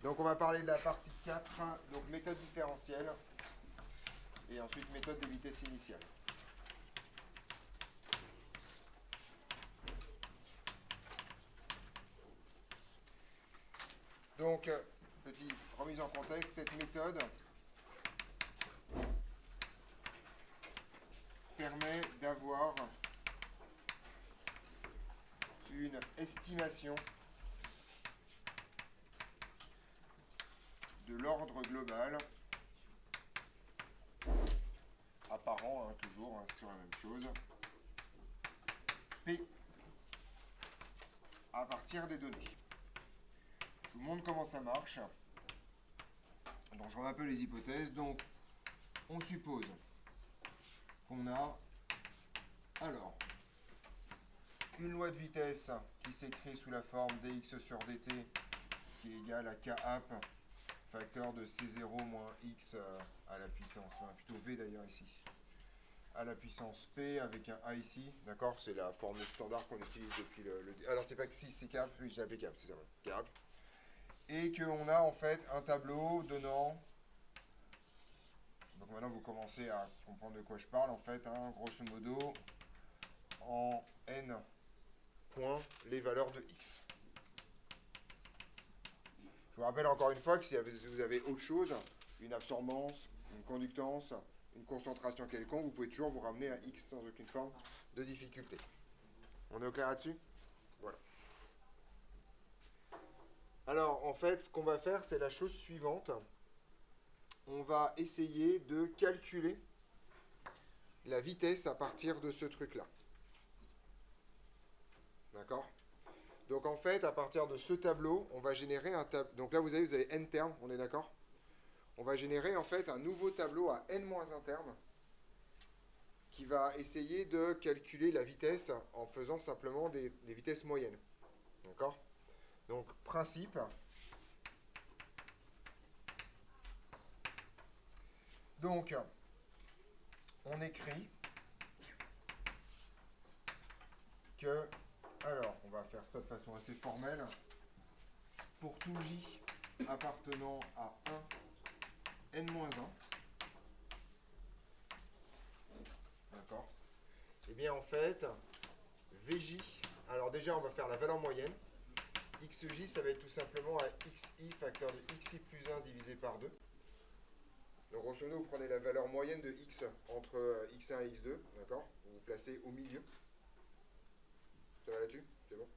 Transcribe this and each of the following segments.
Donc on va parler de la partie 4, donc méthode différentielle, et ensuite méthode des vitesses initiales. Donc, petite remise en contexte, cette méthode permet d'avoir une estimation de l'ordre global apparent, toujours, c'est toujours la même chose, P à partir des données. Je vous montre comment ça marche. Donc je remets un peu les hypothèses. Donc on suppose qu'on a alors une loi de vitesse qui s'écrit sous la forme dx sur dt qui est égal à k app facteur de c0 moins x à la puissance, enfin plutôt v d'ailleurs ici, à la puissance p avec un a ici, d'accord, c'est la formule standard qu'on utilise depuis alors c'est pas que si c'est k, oui j'ai appelé k, c'est ça, k app. Et qu'on a en fait un tableau donnant, donc maintenant vous commencez à comprendre de quoi je parle en fait, grosso modo, en n points les valeurs de x. Je vous rappelle encore une fois que si vous avez autre chose, une absorbance, une conductance, une concentration quelconque, vous pouvez toujours vous ramener à x sans aucune forme de difficulté. On est au clair là-dessus? Voilà. Alors, en fait, ce qu'on va faire, c'est la chose suivante. On va essayer de calculer la vitesse à partir de ce truc-là. D'accord? Donc, en fait, à partir de ce tableau, on va générer un tableau. Donc là, vous avez n termes, on est d'accord? On va générer, en fait, un nouveau tableau à n-1 termes qui va essayer de calculer la vitesse en faisant simplement des vitesses moyennes. D'accord? Donc, principe. Donc, on écrit que, alors, on va faire ça de façon assez formelle, pour tout j appartenant à 1, n-1, d'accord? Eh bien, en fait, Vj, alors déjà, on va faire la valeur moyenne. Xj, ça va être tout simplement à xi facteur de xi plus 1 divisé par 2. Donc, grosso modo, vous prenez la valeur moyenne de x entre x1 et x2, d'accord? Vous vous placez au milieu. Ça va là-dessus? C'est bon?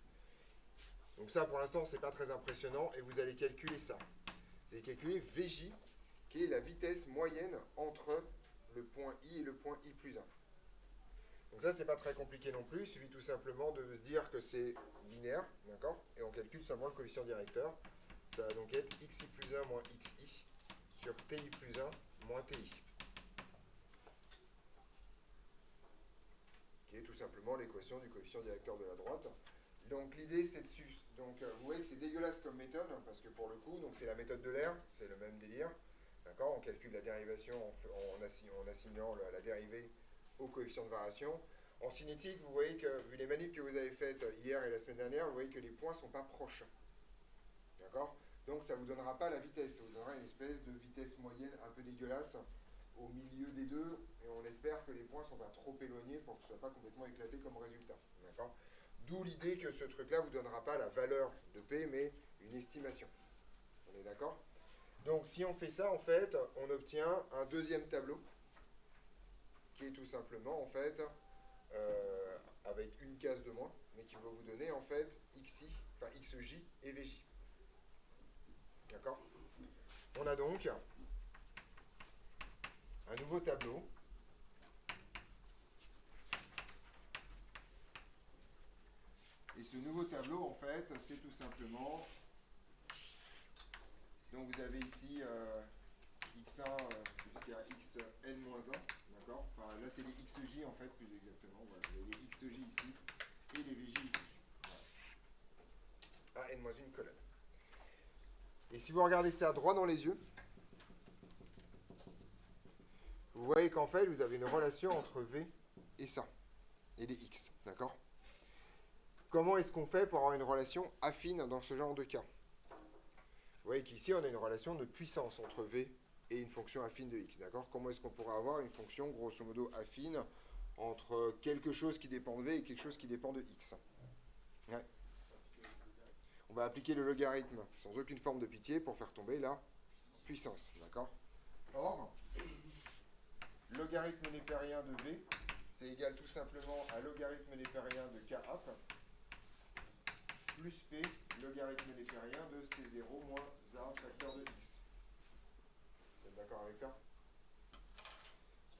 Donc ça, pour l'instant, c'est pas très impressionnant, et vous allez calculer ça. Vous allez calculer Vj, qui est la vitesse moyenne entre le point i et le point i plus 1. Donc ça, c'est pas très compliqué non plus, il suffit tout simplement de se dire que c'est linéaire, d'accord? Et on calcule simplement le coefficient directeur. Ça va donc être xi plus 1 moins xi sur ti plus 1 moins ti. Qui est tout simplement l'équation du coefficient directeur de la droite. Donc l'idée, c'est de... Donc vous voyez que c'est dégueulasse comme méthode, parce que pour le coup, donc c'est la méthode de l'air, c'est le même délire. D'accord? On calcule la dérivation en assignant la dérivée au coefficient de variation. En cinétique, vous voyez que, vu les manips que vous avez faites hier et la semaine dernière, vous voyez que les points ne sont pas proches. D'accord? Donc ça ne vous donnera pas la vitesse, ça vous donnera une espèce de vitesse moyenne un peu dégueulasse au milieu des deux, et on espère que les points ne sont pas trop éloignés pour que ce ne soit pas complètement éclaté comme résultat. D'accord? D'où l'idée que ce truc-là ne vous donnera pas la valeur de P, mais une estimation. On est d'accord? Donc si on fait ça, en fait, on obtient un deuxième tableau, qui est tout simplement, en fait, avec une case de moins, mais qui va vous donner, en fait, xi, enfin xj et vj. D'accord? On a donc un nouveau tableau et ce nouveau tableau, en fait, c'est tout simplement, donc vous avez ici x1 jusqu'à xn-1, d'accord? Enfin là c'est les xj en fait, plus exactement, voilà. Vous avez les xj ici et les vj ici. Voilà. À n-1 colonne. Et si vous regardez ça droit dans les yeux, vous voyez qu'en fait vous avez une relation entre v et ça, et les x, d'accord? Comment est-ce qu'on fait pour avoir une relation affine dans ce genre de cas? Vous voyez qu'ici, on a une relation de puissance entre v et une fonction affine de x, d'accord? Comment est-ce qu'on pourrait avoir une fonction, grosso modo, affine entre quelque chose qui dépend de v et quelque chose qui dépend de x? Ouais. On va appliquer le logarithme sans aucune forme de pitié pour faire tomber la puissance, d'accord? Or, logarithme népérien de v, c'est égal tout simplement à logarithme népérien de k app plus p logarithme népérien de c0 moins a facteur de x. Vous êtes d'accord avec ça?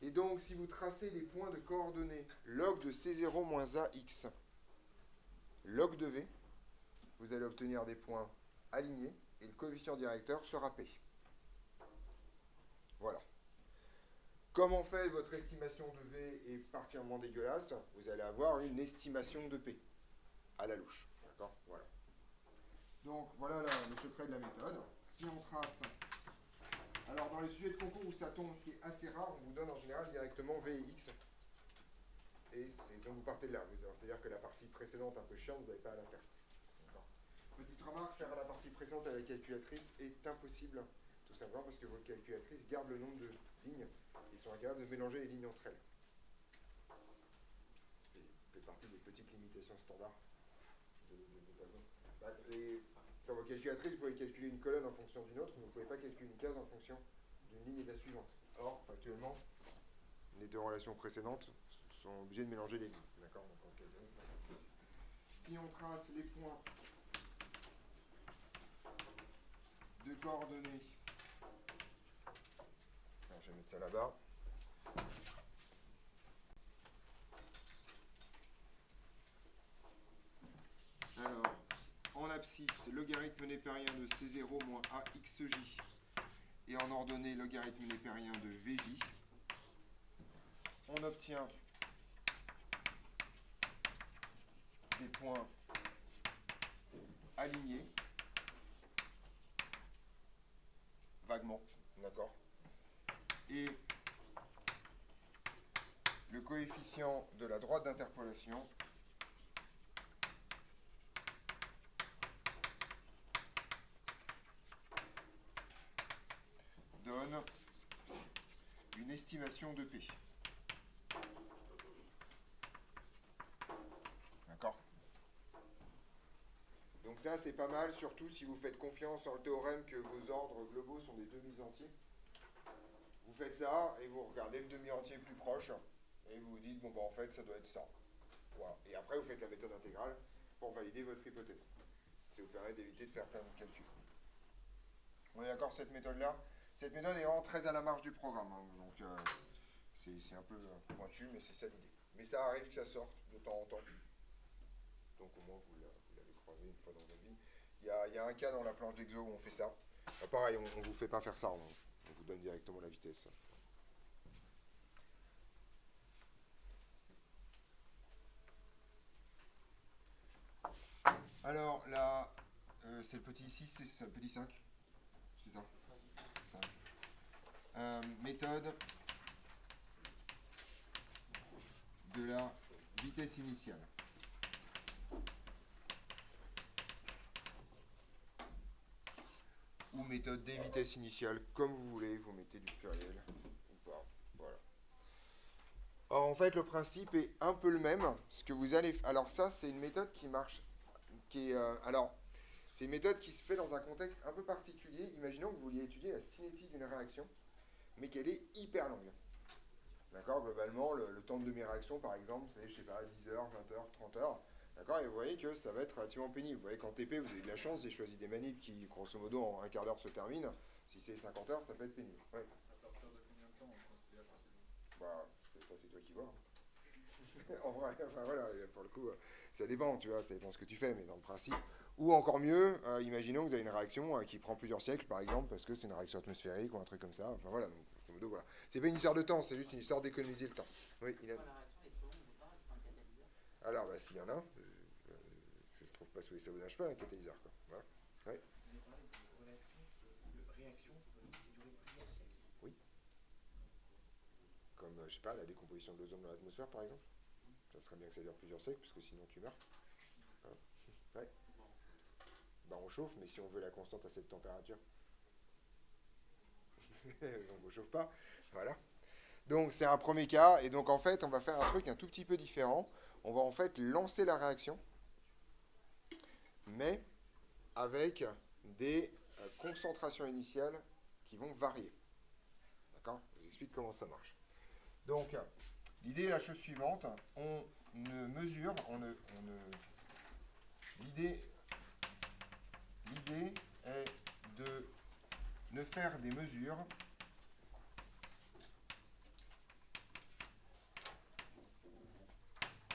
Et donc, si vous tracez les points de coordonnées log de c0 moins ax, log de v, vous allez obtenir des points alignés et le coefficient directeur sera p. Voilà. Comme en fait votre estimation de v est particulièrement dégueulasse, vous allez avoir une estimation de p à la louche. D'accord? Voilà. Donc voilà le secret de la méthode. Si on trace... Alors dans les sujets de concours où ça tombe, ce qui est assez rare, on vous donne en général directement v et x. Et donc vous partez de là. C'est-à-dire que la partie précédente un peu chiante, vous n'avez pas à la faire. Petite remarque, faire la partie précédente à la calculatrice est impossible. Tout simplement parce que votre calculatrice garde le nombre de lignes et sont incapables de mélanger les lignes entre elles. C'est fait partie des petites limitations standards de tableau. Dans vos calculatrices, vous pouvez calculer une colonne en fonction d'une autre, mais vous ne pouvez pas calculer une case en fonction d'une ligne et de la suivante. Or, actuellement, les deux relations précédentes sont obligées de mélanger les lignes. D'accord? Si on trace les points de coordonnées, alors je vais mettre ça là-bas. Alors, en abscisse, logarithme népérien de C0 moins AXJ et en ordonnée, logarithme népérien de VJ, on obtient des points alignés, vaguement, d'accord? Et le coefficient de la droite d'interpolation donne une estimation de P. D'accord? Donc ça, c'est pas mal, surtout si vous faites confiance en le théorème que vos ordres globaux sont des demi-entiers. Vous faites ça et vous regardez le demi-entier plus proche et vous vous dites, bon, bah, en fait, ça doit être ça. Voilà. Et après, vous faites la méthode intégrale pour valider votre hypothèse. Ça vous permet d'éviter de faire plein de calculs. On est d'accord, cette méthode-là? Cette méthode est vraiment très à la marge du programme. Hein, donc, c'est un peu pointu, mais c'est ça l'idée. Mais ça arrive que ça sorte de temps en temps. Donc, au moins, vous l'avez croisé une fois dans votre vie. Il y a un cas dans la planche d'exo où on fait ça. Pareil, on ne vous fait pas faire ça. On vous donne directement la vitesse. Alors, là, c'est le petit 6, c'est le petit 5. C'est ça. 5. Méthode de la vitesse initiale. Ou méthode des vitesses initiales, comme vous voulez, vous mettez du pluriel ou pas. Voilà. Alors, en fait, le principe est un peu le même. Ce que vous allez, alors ça, c'est une méthode qui marche, c'est une méthode qui se fait dans un contexte un peu particulier. Imaginons que vous vouliez étudier la cinétique d'une réaction, mais qu'elle est hyper longue. D'accord? Globalement, le temps de demi-réaction, par exemple, c'est, je sais pas, 10 heures, 20 heures, 30 heures. D'accord? Et vous voyez que ça va être relativement pénible. Vous voyez qu'en TP, vous avez de la chance, j'ai choisi des manips qui, grosso modo, en un quart d'heure se terminent. Si c'est 50 heures, ça peut être pénible. Ouais. À partir de combien de temps on considère que c'est long? Bah, ça, c'est toi qui vois. En vrai, enfin voilà, pour le coup, ça dépend, tu vois, ça dépend ce que tu fais, mais dans le principe. Ou encore mieux, imaginons que vous avez une réaction qui prend plusieurs siècles, par exemple, parce que c'est une réaction atmosphérique ou un truc comme ça. Enfin voilà, donc, grosso modo, voilà. C'est pas une histoire de temps, c'est juste une histoire d'économiser le temps. Oui, il a... Quand la réaction est trop longue, on peut pas rajouter un catalyseur. Alors, bah, s'il y en a, ça se trouve pas sous les sabots d'un cheval, un catalyseur, quoi. Voilà. Ouais. On a parlé de réaction qui peut durer plusieurs siècles. Oui. Comme, je sais pas, la décomposition de l'ozone dans l'atmosphère, par exemple. Ça serait bien que ça dure plusieurs siècles, parce que sinon tu meurs. Voilà. Ouais. Bah, on chauffe, mais si on veut la constante à cette température. Donc on ne chauffe pas. Voilà. Donc c'est un premier cas, et donc en fait on va faire un truc un tout petit peu différent. On va en fait lancer la réaction, mais avec des concentrations initiales qui vont varier. D'accord? Je vous explique comment ça marche. Donc l'idée est la chose suivante, on ne mesure, l'idée est de ne faire des mesures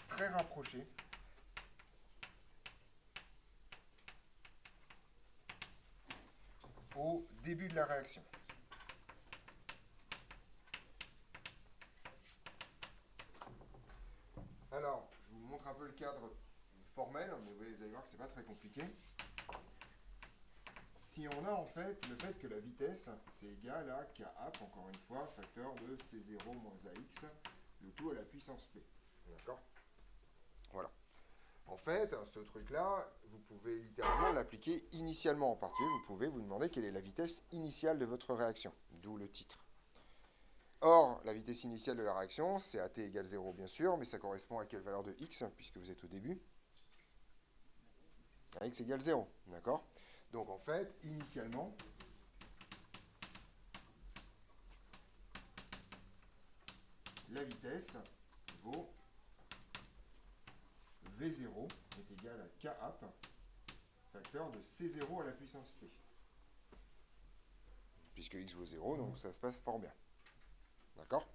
très rapprochées au début de la réaction. Alors, je vous montre un peu le cadre formel, mais vous allez voir que ce n'est pas très compliqué. Si on a en fait le fait que la vitesse, c'est égal à Kap, encore une fois, facteur de C0 moins AX, le tout à la puissance P. D'accord? Voilà. En fait, ce truc-là, vous pouvez littéralement l'appliquer initialement en particulier. Vous pouvez vous demander quelle est la vitesse initiale de votre réaction, d'où le titre. Or, la vitesse initiale de la réaction, c'est à t égale 0 bien sûr, mais ça correspond à quelle valeur de x, puisque vous êtes au début? À x égale 0, d'accord? Donc en fait, initialement, la vitesse vaut V0 est égal à Kap, facteur de C0 à la puissance P. Puisque x vaut 0, donc ça se passe fort bien. D'accord?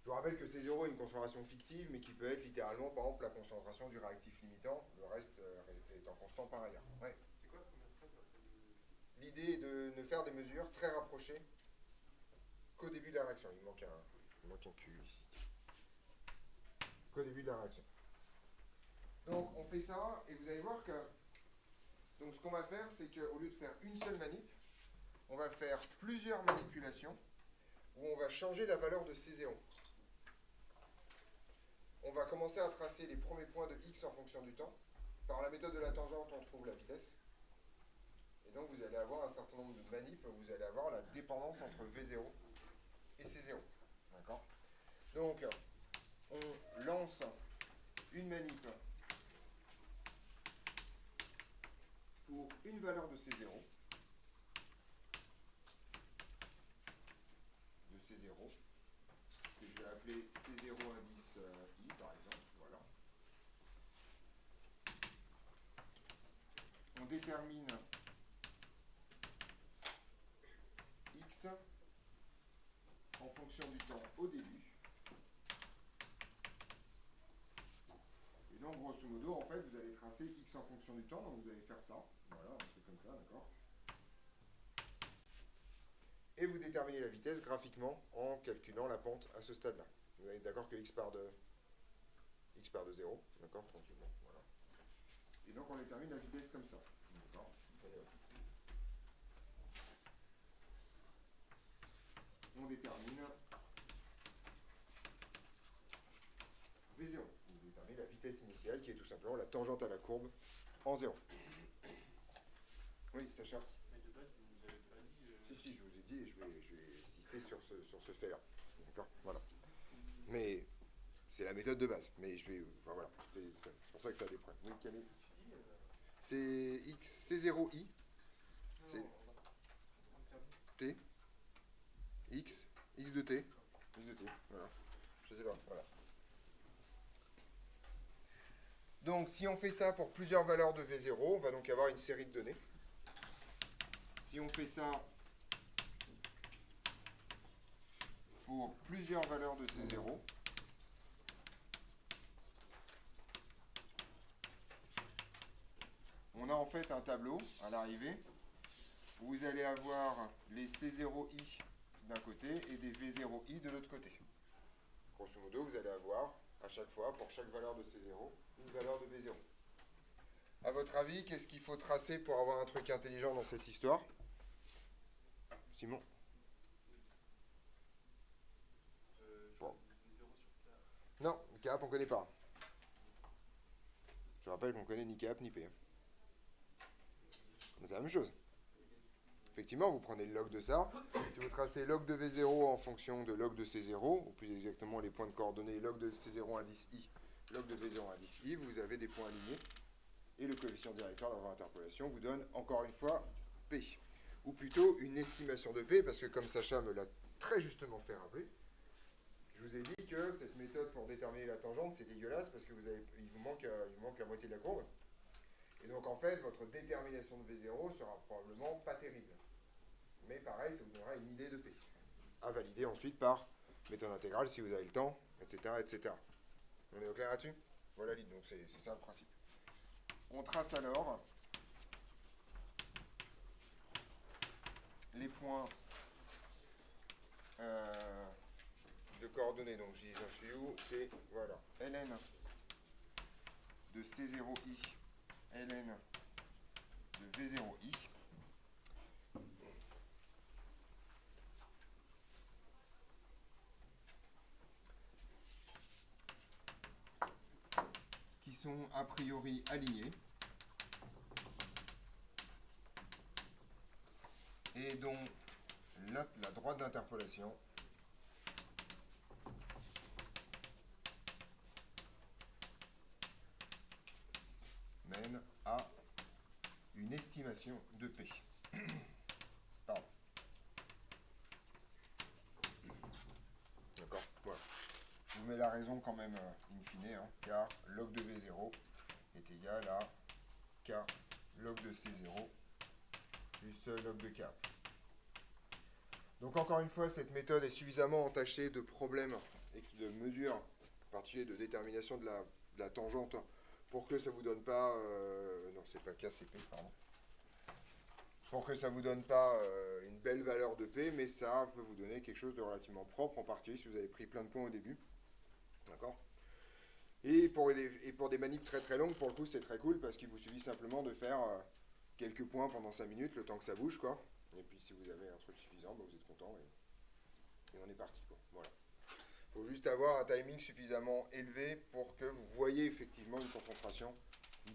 Je vous rappelle que C0 est une concentration fictive, mais qui peut être littéralement, par exemple, la concentration du réactif limitant. Le reste étant constant par ailleurs. Ouais. C'est quoi la première phrase après L'idée est de ne faire des mesures très rapprochées qu'au début de la réaction. Il manque un Q ici. Qu'au début de la réaction. Donc on fait ça, et vous allez voir que donc ce qu'on va faire, c'est qu'au lieu de faire une seule manip, on va faire plusieurs manipulations où on va changer la valeur de C0. On va commencer à tracer les premiers points de x en fonction du temps. Par la méthode de la tangente, on trouve la vitesse. Et donc vous allez avoir un certain nombre de manips où vous allez avoir la dépendance entre V0 et C0. D'accord? Donc, on lance une manip pour une valeur de C0. Que je vais appeler C0 indice I par exemple. Voilà. On détermine x en fonction du temps au début. Et donc, grosso modo, en fait, vous allez tracer x en fonction du temps, donc vous allez faire ça. Voilà, un truc comme ça, d'accord? Et vous déterminez la vitesse graphiquement en calculant la pente à ce stade-là. Vous êtes d'accord que x part de 0, d'accord? Tranquillement, voilà. Et donc, on détermine la vitesse comme ça. D'accord? On détermine V0. On détermine la vitesse initiale qui est tout simplement la tangente à la courbe en 0. Oui, Sacha? Mais de base, vous nous avez pas dit. Si, je vous ai dit et je vais insister sur ce fait-là. D'accord? Voilà. Mais c'est la méthode de base. Mais je vais. Enfin voilà. C'est pour ça que ça a des problèmes. Oui, Camille? C'est x, C0i. C'est t. X de t. X de t. Voilà. Je sais pas. Voilà. Donc, si on fait ça pour plusieurs valeurs de V0, on va donc avoir une série de données. Si on fait ça pour plusieurs valeurs de C0, on a en fait un tableau à l'arrivée où vous allez avoir les C0i d'un côté et des V0i de l'autre côté. Grosso modo, vous allez avoir à chaque fois, pour chaque valeur de C0, une valeur de V0. À votre avis, qu'est-ce qu'il faut tracer pour avoir un truc intelligent dans cette histoire? Simon? Bon. Non, Kap, on ne connaît pas. Je rappelle qu'on connaît ni Kap ni P. C'est la même chose. effectivement, vous prenez le log de ça. Si vous tracez log de V0 en fonction de log de C0, ou plus exactement les points de coordonnées log de C0 indice I, log de V0 indice I, vous avez des points alignés. Et le coefficient directeur de la droite d'interpolation vous donne encore une fois P. Ou plutôt une estimation de P, parce que comme Sacha me l'a très justement fait rappeler, je vous ai dit que cette méthode pour déterminer la tangente, c'est dégueulasse parce que il vous manque la moitié de la courbe. Et donc en fait, votre détermination de V0 sera probablement pas terrible. Mais pareil, ça vous donnera une idée de P. À valider ensuite par méthode intégrale si vous avez le temps, etc. etc. On est au clair là-dessus? Voilà l'idée, donc c'est ça le principe. On trace alors les points de coordonnées. Donc j'en suis où? C'est, voilà, ln de C0i, ln de V0i. Qui sont a priori alignés. Et dont la droite d'interpolation mène à une estimation de P. Pardon. D'accord, voilà. Je vous mets la raison quand même in fine, hein, car log de V0 est égal à K log de C0 plus log de K. Donc encore une fois, cette méthode est suffisamment entachée de problèmes, de mesures, en particulier de détermination de la tangente, pour que ça vous donne pas... non, c'est pas K, c'est P, pardon. Pour que ça vous donne pas une belle valeur de P, mais ça peut vous donner quelque chose de relativement propre, en particulier si vous avez pris plein de points au début. D'accord ? Et pour des manips très très longues, pour le coup, c'est très cool, parce qu'il vous suffit simplement de faire quelques points pendant 5 minutes, le temps que ça bouge, quoi. Et puis si vous avez un truc suffisant, bah, vous êtes content et on est parti, quoi. Voilà. Il faut juste avoir un timing suffisamment élevé pour que vous voyez effectivement une concentration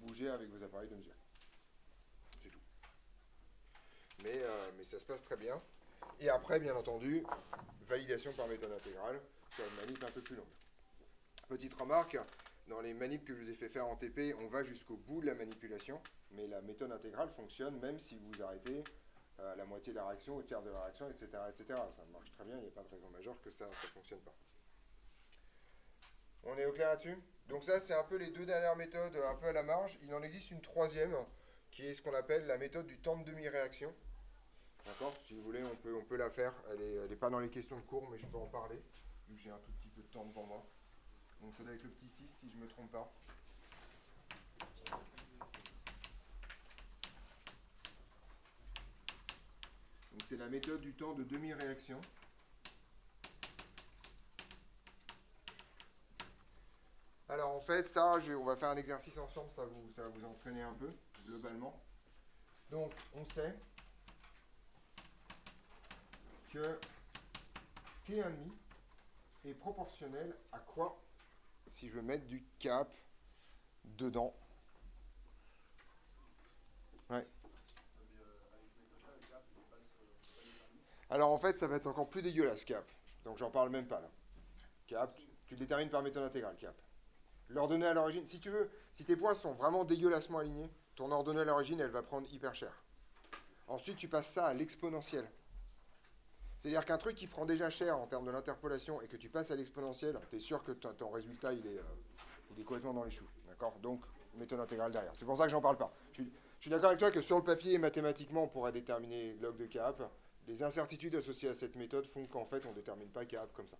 bouger avec vos appareils de mesure. C'est tout. Mais ça se passe très bien. Et après, bien entendu, validation par méthode intégrale sur une manip un peu plus longue. Petite remarque, dans les manips que je vous ai fait faire en TP, on va jusqu'au bout de la manipulation, mais la méthode intégrale fonctionne même si vous arrêtez à la moitié de la réaction, au tiers de la réaction, etc. etc. Ça marche très bien, il n'y a pas de raison majeure que ça ne fonctionne pas. On est au clair là-dessus? Donc ça, c'est un peu les deux dernières méthodes, un peu à la marge. Il en existe une troisième, qui est ce qu'on appelle la méthode du temps de demi-réaction. D'accord? Si vous voulez, on peut la faire. Elle n'est pas dans les questions de cours, mais je peux en parler, vu que j'ai un tout petit peu de temps devant moi. Donc c'est avec le petit 6, si je ne me trompe pas. Donc c'est la méthode du temps de demi-réaction. Alors en fait, ça, on va faire un exercice ensemble, ça va vous entraîner un peu, globalement. Donc on sait que T1,5 est proportionnel à quoi si je veux mettre du cap dedans? Ouais. Alors en fait, ça va être encore plus dégueulasse, cap. Donc j'en parle même pas là. Cap, tu le détermines par méthode intégrale, cap. L'ordonnée à l'origine, si tu veux, si tes points sont vraiment dégueulassement alignés, ton ordonnée à l'origine, elle va prendre hyper cher. Ensuite, tu passes ça à l'exponentielle. C'est-à-dire qu'un truc qui prend déjà cher en termes de l'interpolation et que tu passes à l'exponentielle, tu es sûr que ton résultat, il est complètement dans les choux. D'accord? Donc, méthode intégrale derrière. C'est pour ça que j'en parle pas. Je suis d'accord avec toi que sur le papier, mathématiquement, on pourrait déterminer log de cap. Les incertitudes associées à cette méthode font qu'en fait, on ne détermine pas cap comme ça.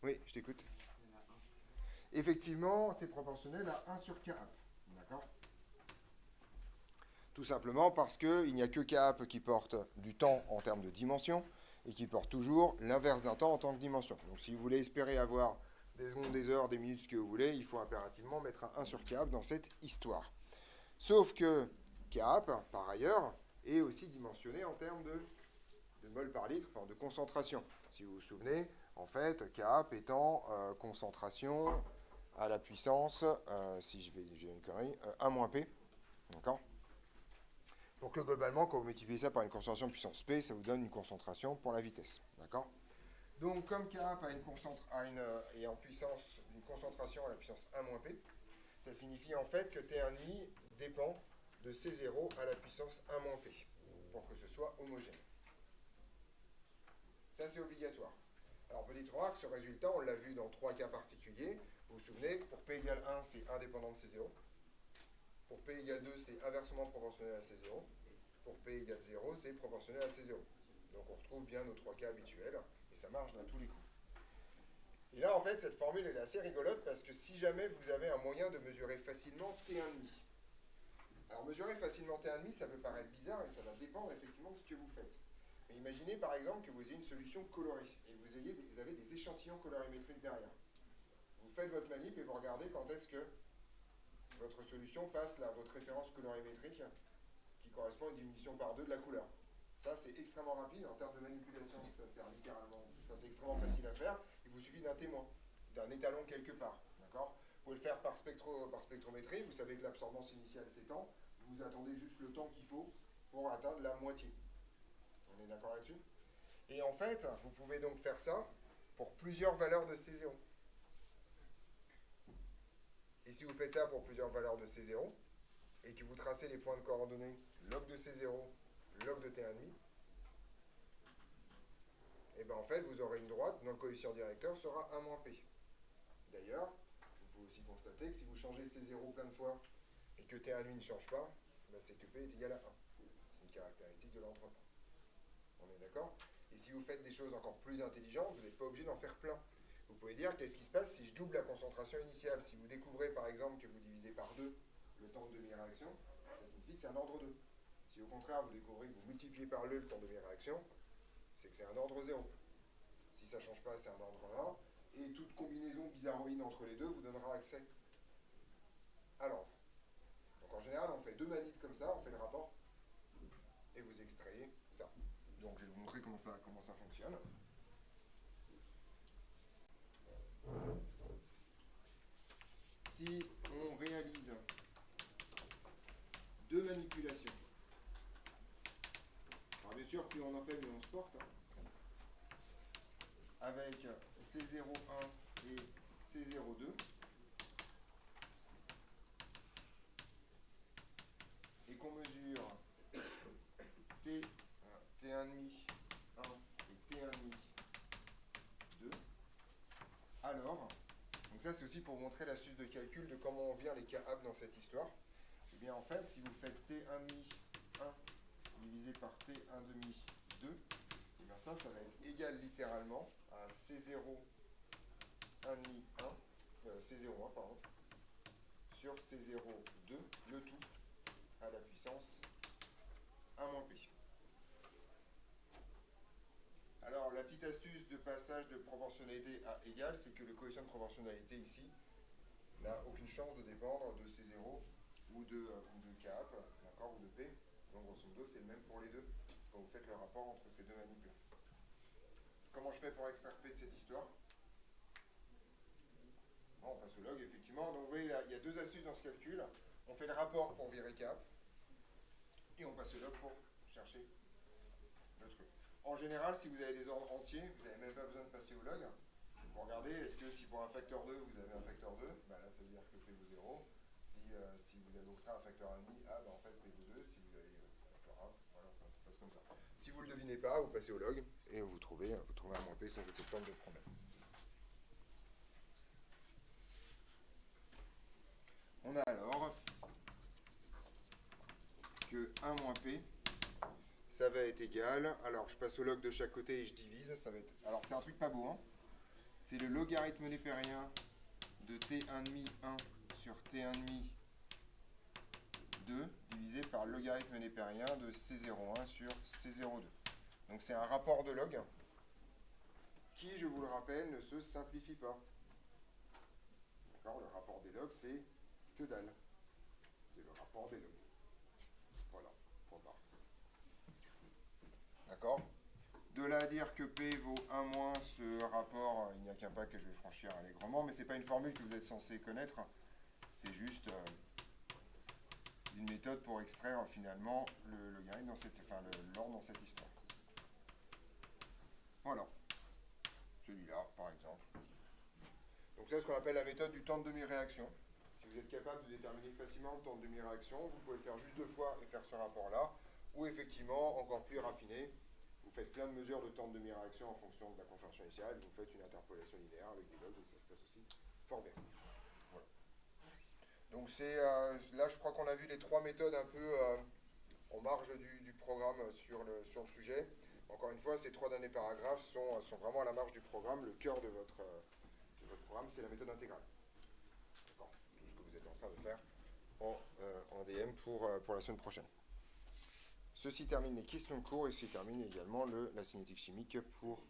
Oui, je t'écoute. Effectivement, c'est proportionnel à 1 sur K. D'accord? Tout simplement parce qu'il n'y a que K qui porte du temps en termes de dimension et qui porte toujours l'inverse d'un temps en tant que dimension. Donc si vous voulez espérer avoir des secondes, des heures, des minutes, ce que vous voulez, il faut impérativement mettre un 1 sur K dans cette histoire. Sauf que K, par ailleurs, est aussi dimensionné en termes de mol par litre, enfin de concentration. Si vous vous souvenez, en fait, K étant concentration à la puissance, si je vais une connerie, 1 moins P, d'accord? pour que globalement, quand vous multipliez ça par une concentration puissance P, ça vous donne une concentration pour la vitesse. D'accord? Donc, comme K est en puissance, une concentration à la puissance 1 moins P, ça signifie en fait que T1,5 dépend de C0 à la puissance 1 moins P, pour que ce soit homogène. Ça, c'est obligatoire. Alors, petite remarque, ce résultat, on l'a vu dans 3 cas particuliers. Vous vous souvenez, pour P égale 1, c'est indépendant de C0. Pour P égale 2, c'est inversement proportionnel à C0. Pour P égale 0, c'est proportionnel à C0. Donc, on retrouve bien nos 3 cas habituels, et ça marche dans tous les coups. Et là, en fait, cette formule, elle est assez rigolote, parce que si jamais vous avez un moyen de mesurer facilement T1,5. Alors, mesurer facilement T1,5, ça peut paraître bizarre, et ça va dépendre effectivement de ce que vous faites. Mais imaginez par exemple que vous ayez une solution colorée et vous avez des échantillons colorimétriques derrière. Vous faites votre manip et vous regardez quand est-ce que votre solution passe votre référence colorimétrique qui correspond à une diminution par 2 de la couleur. Ça, c'est extrêmement rapide en termes de manipulation. Ça sert littéralement. C'est extrêmement facile à faire. Il vous suffit d'un témoin, d'un étalon quelque part. D'accord ? Vous pouvez le faire par spectrométrie. Vous savez que l'absorbance initiale s'étend. Vous attendez juste le temps qu'il faut pour atteindre la moitié. On est d'accord là-dessus? Et en fait, vous pouvez donc faire ça pour plusieurs valeurs de C0. Et si vous faites ça pour plusieurs valeurs de C0, et que vous tracez les points de coordonnées log de C0, log de T1,5, et bien en fait, vous aurez une droite dont le coefficient directeur sera 1 moins P. D'ailleurs, vous pouvez aussi constater que si vous changez C0 plein de fois, et que T1,5 ne change pas, ben c'est que P est égal à 1. C'est une caractéristique de l'entrepas. On est d'accord? Et si vous faites des choses encore plus intelligentes, vous n'êtes pas obligé d'en faire plein. Vous pouvez dire qu'est-ce qui se passe si je double la concentration initiale. Si vous découvrez par exemple que vous divisez par 2 le temps de demi-réaction, ça signifie que c'est un ordre 2. Si au contraire vous découvrez que vous multipliez par le temps de demi-réaction, c'est que c'est un ordre 0. Si ça ne change pas, c'est un ordre 1. Et toute combinaison bizarroïde entre les deux vous donnera accès à l'ordre. Donc en général, on fait 2 manips comme ça, on fait le rapport, et vous extrayez ça. Donc je vais vous montrer comment ça fonctionne. Si on réalise 2 manipulations, alors bien sûr plus on en fait, mieux on se porte, avec C01 et C02, et qu'on mesure T1,5, 1 et T1,5, 2, alors, donc ça c'est aussi pour montrer l'astuce de calcul de comment on vire les K AB dans cette histoire. Et bien en fait, si vous faites T1,5, 1 divisé par T1,5, 2, et bien ça va être égal littéralement à C0, 1,5, 1, C01, pardon, sur C02, le tout à la puissance 1 moins P. Alors, la petite astuce de passage de proportionnalité à égal, c'est que le coefficient de proportionnalité ici n'a aucune chance de dépendre de C0 ou de K, d'accord, ou de P. Donc, grosso modo, c'est le même pour les deux quand vous faites le rapport entre ces deux manips. Comment je fais pour extraire P de cette histoire? Bon, on passe au log, effectivement. Donc, vous voyez, il y a 2 astuces dans ce calcul. On fait le rapport pour virer K, et on passe au log pour chercher le truc. En général, si vous avez des ordres entiers, vous n'avez même pas besoin de passer au log. Vous regardez, est-ce que si pour un facteur 2, vous avez un facteur 2, bah là, ça veut dire que P vaut 0. Si vous avez au contraire un facteur 1,5, ah, bah en fait, P vaut 2. Si vous avez facteur 1, voilà, ça se passe comme ça. Si vous ne le devinez pas, vous passez au log, et vous trouvez un moins P sans aucun de problème. On a alors que 1 moins P, ça va être égal, alors je passe au log de chaque côté et je divise, ça va être, alors c'est un truc pas beau, hein. C'est le logarithme népérien de T1,5, 1 sur T1,5, 2, divisé par le logarithme népérien de C01 sur C02. Donc c'est un rapport de log qui, je vous le rappelle, ne se simplifie pas. D'accord, le rapport des logs, c'est que dalle. C'est le rapport des logs. Voilà, point barre. D'accord? De là à dire que P vaut 1 moins, ce rapport, il n'y a qu'un pas que je vais franchir allègrement, mais ce n'est pas une formule que vous êtes censé connaître, c'est juste d'une méthode pour extraire finalement le logarithme l'ordre dans cette histoire. Voilà. Celui-là, par exemple. Donc ça, c'est ce qu'on appelle la méthode du temps de demi-réaction. Si vous êtes capable de déterminer facilement le temps de demi-réaction, vous pouvez le faire juste 2 fois et faire ce rapport-là, ou effectivement, encore plus raffiné, vous faites plein de mesures de temps de demi-réaction en fonction de la conversion initiale, vous faites une interpolation linéaire avec des logs, et ça se passe aussi fort bien. Voilà. Donc là, je crois qu'on a vu les 3 méthodes un peu en marge du programme sur le sujet. Encore une fois, ces 3 derniers paragraphes sont vraiment à la marge du programme. Le cœur de votre programme, c'est la méthode intégrale. D'accord. Tout ce que vous êtes en train de faire en DM pour la semaine prochaine. Ceci termine les questions de cours et ceci termine également la cinétique chimique pour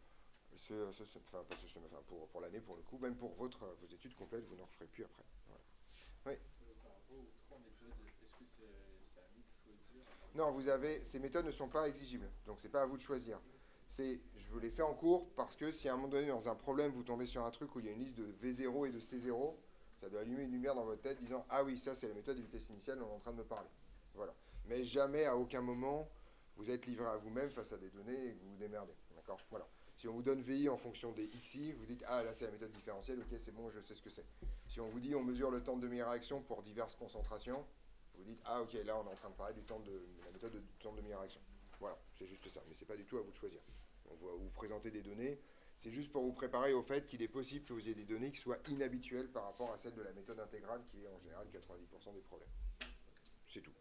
pour l'année pour le coup, même pour vos études complètes, vous n'en referez plus après. Voilà. Oui. Par rapport aux 3 méthodes, est-ce que c'est à nous de choisir? Non, ces méthodes ne sont pas exigibles, donc c'est pas à vous de choisir. Je vous les fais en cours parce que si à un moment donné dans un problème vous tombez sur un truc où il y a une liste de V0 et de C0, ça doit allumer une lumière dans votre tête disant ah oui, ça c'est la méthode de vitesse initiale dont on est en train de me parler. Voilà. Mais jamais à aucun moment vous êtes livré à vous-même face à des données et que vous vous démerdez. D'accord. Voilà. Si on vous donne VI en fonction des XI, vous dites ah là c'est la méthode différentielle, ok c'est bon, je sais ce que c'est. Si on vous dit on mesure le temps de demi-réaction pour diverses concentrations, vous dites ah ok là on est en train de parler de la méthode de temps de demi-réaction. Voilà, c'est juste ça, mais c'est pas du tout à vous de choisir. On va vous présenter des données, c'est juste pour vous préparer au fait qu'il est possible que vous ayez des données qui soient inhabituelles par rapport à celles de la méthode intégrale qui est en général 90% des problèmes. C'est tout.